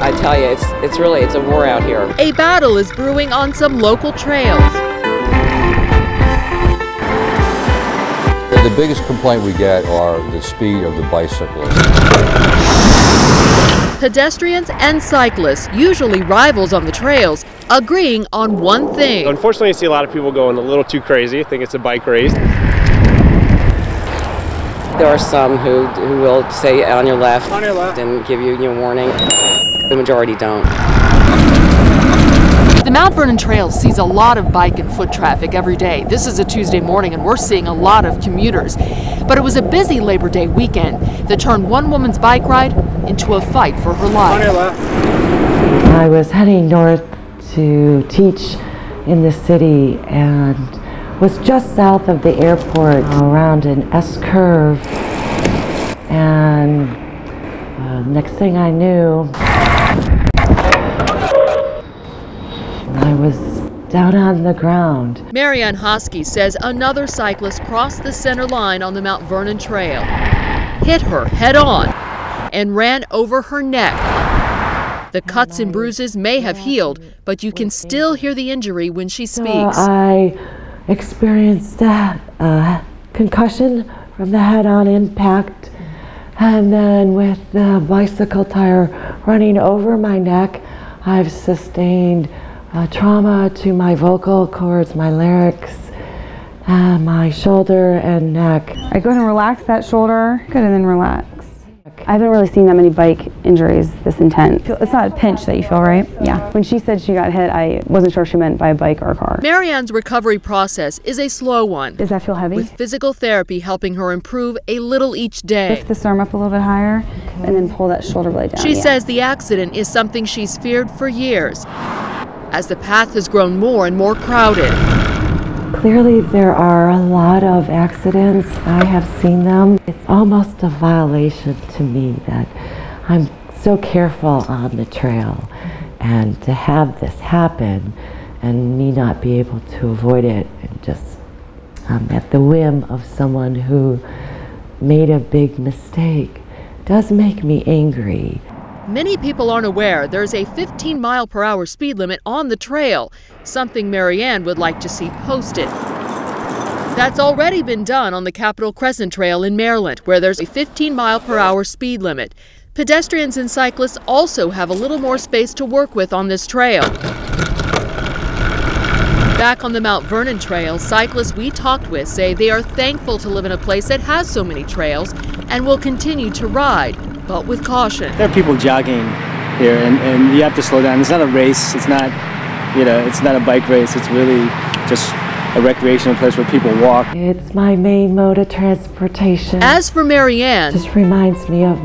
I tell you, it's a war out here. A battle is brewing on some local trails. The biggest complaint we get are the speed of the bicyclists. Pedestrians and cyclists, usually rivals on the trails, agreeing on one thing. Unfortunately, I see a lot of people going a little too crazy. I think it's a bike race. There are some who will say on your left, and give you a warning. The majority don't. The Mount Vernon Trail sees a lot of bike and foot traffic every day. This is a Tuesday morning and we're seeing a lot of commuters. But it was a busy Labor Day weekend that turned one woman's bike ride into a fight for her life. I was heading north to teach in the city and was just south of the airport around an S-curve, and next thing I knew, I was down on the ground. Marianne Hosky says another cyclist crossed the center line on the Mount Vernon Trail, hit her head on, and ran over her neck. The cuts and bruises may have healed, but you can still hear the injury when she speaks. I experienced a concussion from the head-on impact, and then with the bicycle tire running over my neck, I've sustained trauma to my vocal cords, my larynx, my shoulder and neck. I go ahead and relax that shoulder. Good, and then relax. I haven't really seen that many bike injuries this intense. It's not a pinch that you feel, right? Yeah. When she said she got hit, I wasn't sure she meant by a bike or a car. Marianne's recovery process is a slow one. Does that feel heavy? With physical therapy helping her improve a little each day. Lift the arm up a little bit higher and then pull that shoulder blade down. She says the accident is something she's feared for years, as the path has grown more and more crowded. Clearly there are a lot of accidents. I have seen them. It's almost a violation to me that I'm so careful on the trail, and to have this happen and me not be able to avoid it and just at the whim of someone who made a big mistake does make me angry. Many people aren't aware there's a 15-mile-per-hour speed limit on the trail, something Marianne would like to see posted. That's already been done on the Capitol Crescent Trail in Maryland, where there's a 15-mile-per-hour speed limit. Pedestrians and cyclists also have a little more space to work with on this trail. Back on the Mount Vernon Trail, cyclists we talked with say they are thankful to live in a place that has so many trails and will continue to ride, but with caution. There are people jogging here, and you have to slow down. It's not a race. It's not, it's not a bike race. It's really just a recreational place where people walk. It's my main mode of transportation. As for Marianne, it just reminds me of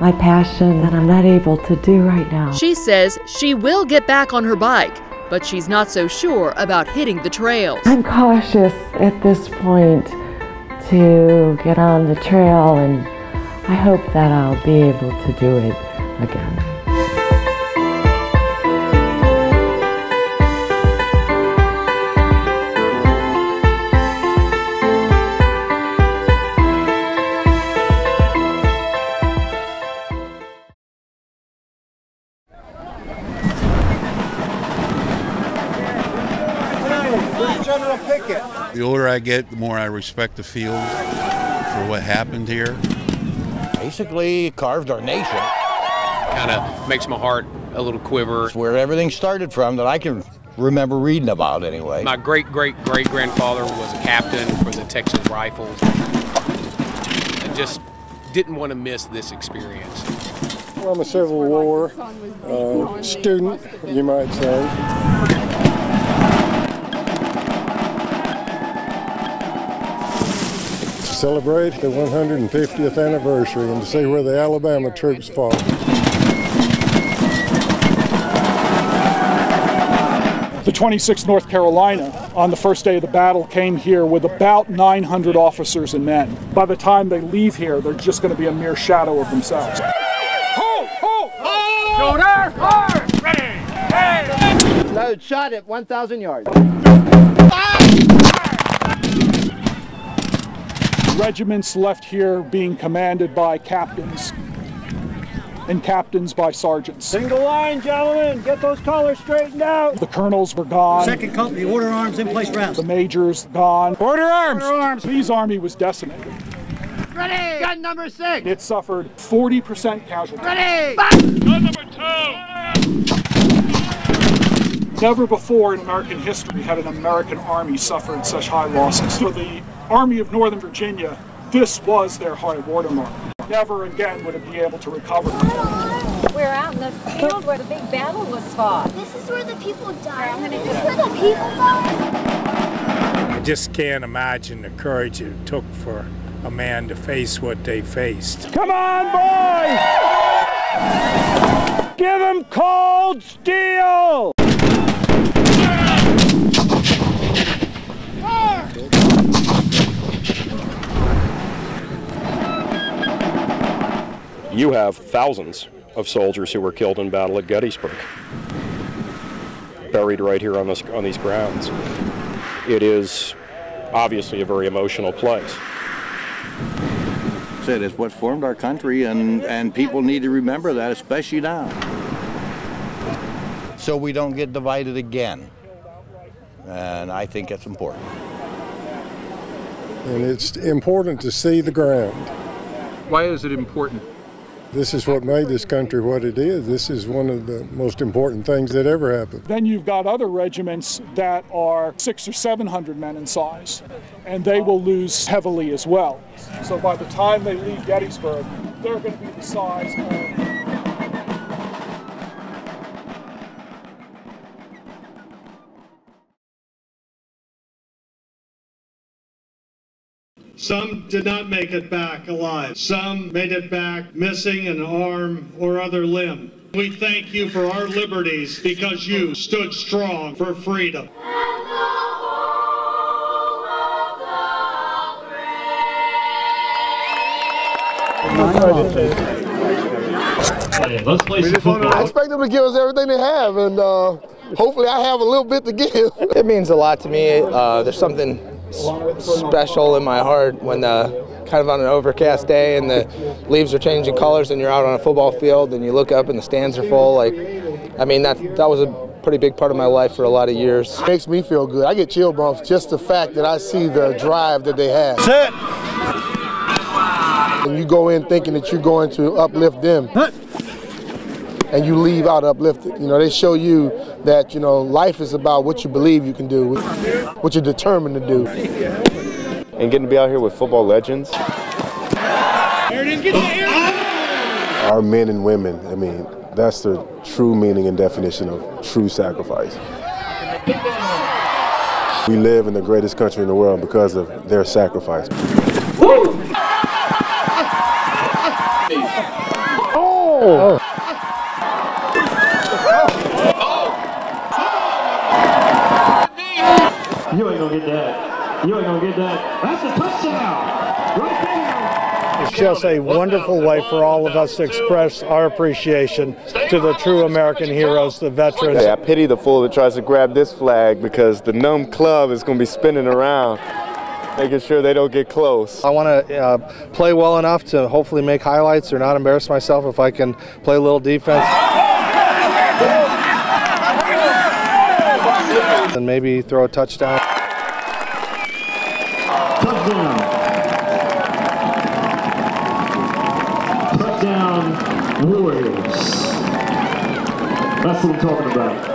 my passion that I'm not able to do right now. She says she will get back on her bike, but she's not so sure about hitting the trails. I'm cautious at this point to get on the trail, and I hope that I'll be able to do it again. The older I get, the more I respect the field for what happened here. Basically carved our nation. Kind of makes my heart a little quiver. It's where everything started from that I can remember reading about anyway. My great-great-great-grandfather was a captain for the Texas Rifles. I just didn't want to miss this experience. Well, I'm a Civil War student, you might say. Celebrate the 150th anniversary and to see where the Alabama troops fought. The 26th North Carolina, on the first day of the battle, came here with about 900 officers and men. By the time they leave here, they're just going to be a mere shadow of themselves. Hold! Hold! Hold! Shoulder! Hard! Ready! Hey! Load shot at 1,000 yards. Regiments left here being commanded by captains. and captains by sergeants. Single line, gentlemen. Get those collars straightened out. The colonels were gone. Second company, order arms in place rounds. The majors gone. Order arms. Order arms. Lee's army was decimated. Ready. Gun number 6. It suffered 40% casualties. Ready. Gun number 2. Never before in American history had an American army suffered such high losses. For the Army of Northern Virginia, this was their high watermark. Never again would it be able to recover. We're out in the field where the big battle was fought. This is where the people died. This is where the people died. I just can't imagine the courage it took for a man to face what they faced. Come on, boys! Give them cold steel! You have thousands of soldiers who were killed in battle at Gettysburg, buried right here on these grounds. It is obviously a very emotional place. It's what formed our country, and people need to remember that, especially now. So we don't get divided again, and I think that's important. And it's important to see the ground. Why is it important? This is what made this country what it is. This is one of the most important things that ever happened. Then you've got other regiments that are 600 or 700 men in size, and they will lose heavily as well. So by the time they leave Gettysburg, they're going to be the size of... Some did not make it back alive. Some made it back missing an arm or other limb. We thank you for our liberties because you stood strong for freedom. Let's play some football. I expect them to give us everything they have, and hopefully I have a little bit to give. It means a lot to me. There's something special in my heart when kind of on an overcast day and the leaves are changing colors and you're out on a football field and you look up and the stands are full. Like, I mean, that was a pretty big part of my life for a lot of years. It makes me feel good. I get chill bumps just the fact that I see the drive that they have. Sit. And you go in thinking that you're going to uplift them. And you leave out uplifted. You know, they show you that, you know, life is about what you believe you can do, what you're determined to do. And getting to be out here with football legends. There it is, get the air. Our men and women, I mean, that's the true meaning and definition of true sacrifice. We live in the greatest country in the world because of their sacrifice. Oh! You ain't gonna get that. You ain't gonna get that. That's a touchdown! Right there! It's just a wonderful way for all of us to express our appreciation to the true American heroes, the veterans. Hey, I pity the fool that tries to grab this flag because the numb club is gonna be spinning around, making sure they don't get close. I want to play well enough to hopefully make highlights or not embarrass myself if I can play a little defense. And maybe throw a touchdown. Touchdown. Touchdown, Warriors. That's what we're talking about.